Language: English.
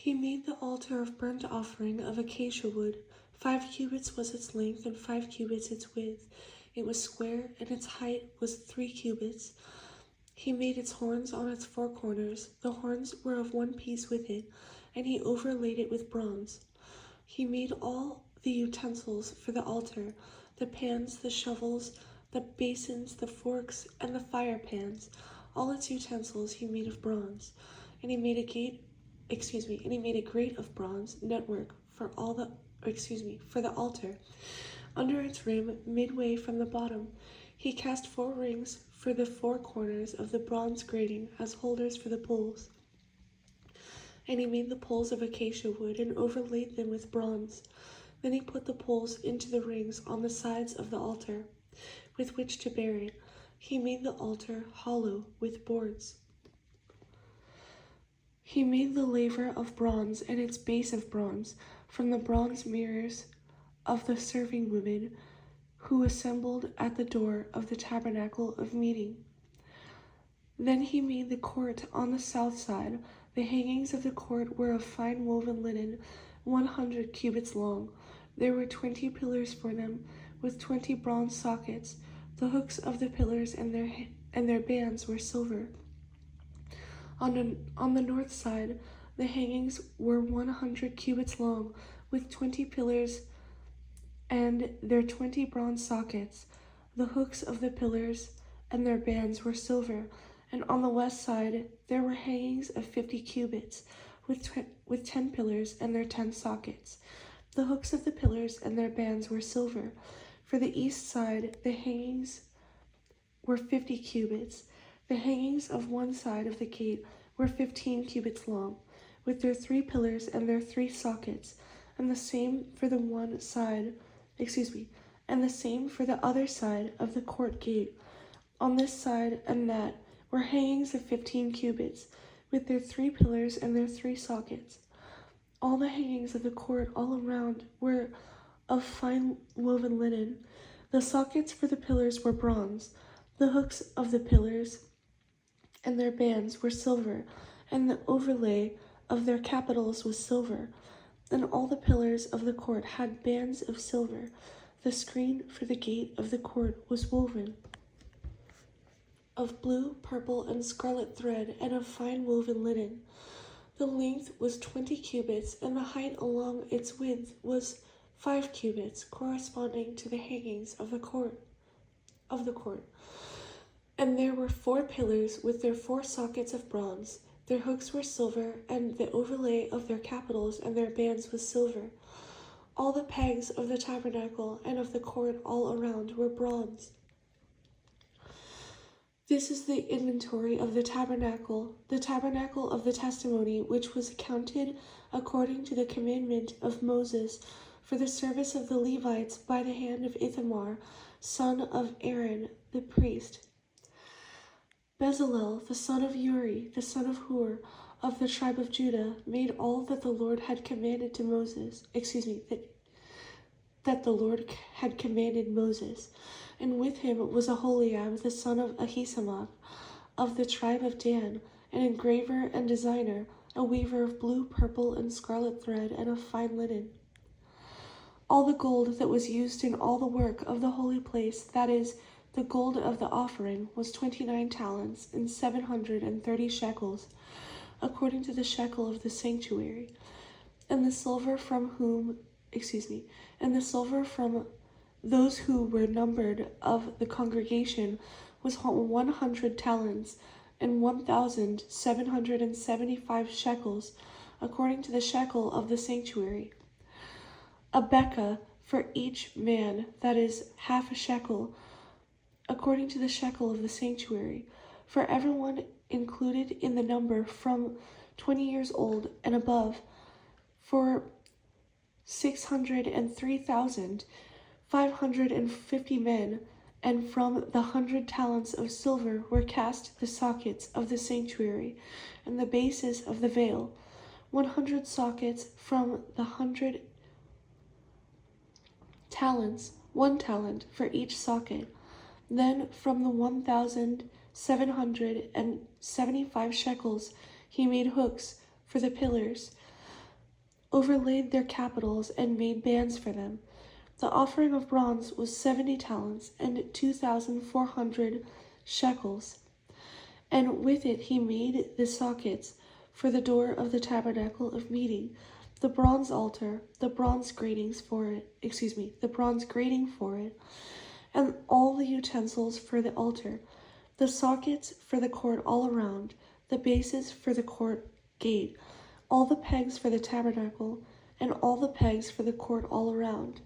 He made the altar of burnt offering of acacia wood. 5 cubits was its length, and 5 cubits its width. It was square, and its height was 3 cubits. He made its horns on its 4 corners. The horns were of one piece with it, and he overlaid it with bronze. He made all the utensils for the altar, the pans, the shovels, the basins, the forks, and the fire pans. All its utensils he made of bronze. And he made a grate of bronze network for the altar. Under its rim, midway from the bottom, he cast 4 rings for the 4 corners of the bronze grating as holders for the poles. And he made the poles of acacia wood and overlaid them with bronze. Then he put the poles into the rings on the sides of the altar, with which to bear it. He made the altar hollow with boards. He made the laver of bronze and its base of bronze from the bronze mirrors of the serving women who assembled at the door of the tabernacle of meeting. Then he made the court on the south side. The hangings of the court were of fine woven linen, 100 cubits long. There were 20 pillars for them, with 20 bronze sockets. The hooks of the pillars and their bands were silver. On the north side, the hangings were 100 cubits long, with 20 pillars and their 20 bronze sockets. The hooks of the pillars and their bands were silver. And on the west side, there were hangings of 50 cubits, with 10 pillars and their 10 sockets. The hooks of the pillars and their bands were silver. For the east side, the hangings were 50 cubits. The hangings of one side of the gate were 15 cubits long, with their 3 pillars and their 3 sockets, and the same for the other side of the court gate. On this side and that were hangings of 15 cubits, with their 3 pillars and their 3 sockets. All the hangings of the court all around were of fine woven linen. The sockets for the pillars were bronze. The hooks of the pillars and their bands were silver, and the overlay of their capitals was silver. And all the pillars of the court had bands of silver. The screen for the gate of the court was woven of blue, purple, and scarlet thread, and of fine woven linen. The length was 20 cubits, and the height along its width was 5 cubits, corresponding to the hangings of the court. And there were 4 pillars with their 4 sockets of bronze. Their hooks were silver, and the overlay of their capitals and their bands was silver. All the pegs of the tabernacle and of the court all around were bronze. This is the inventory of the tabernacle of the testimony, which was counted according to the commandment of Moses for the service of the Levites by the hand of Ithamar, son of Aaron, the priest. Bezalel, the son of Uri, the son of Hur, of the tribe of Judah, made all that the Lord had commanded to Moses, that the Lord had commanded Moses. And with him was Aholiab, the son of Ahisamach, of the tribe of Dan, an engraver and designer, a weaver of blue, purple, and scarlet thread, and of fine linen. All the gold that was used in all the work of the holy place, that is, the gold of the offering, was 29 talents and 730 shekels, according to the shekel of the sanctuary. And the silver from those who were numbered of the congregation was 100 talents and 1,775 shekels, according to the shekel of the sanctuary. A bekah for each man, that is, half a shekel, according to the shekel of the sanctuary, for everyone included in the number from 20 years old and above, for 603,550 men, and from the 100 talents of silver were cast the sockets of the sanctuary and the bases of the veil, 100 sockets from the 100 talents, 1 talent for each socket. Then from the 1,775 shekels he made hooks for the pillars, overlaid their capitals, and made bands for them. The offering of bronze was 70 talents and 2,400 shekels. And with it he made the sockets for the door of the tabernacle of meeting, the bronze altar, the bronze grating for it, and all the utensils for the altar, the sockets for the court all around, the bases for the court gate, all the pegs for the tabernacle, and all the pegs for the court all around,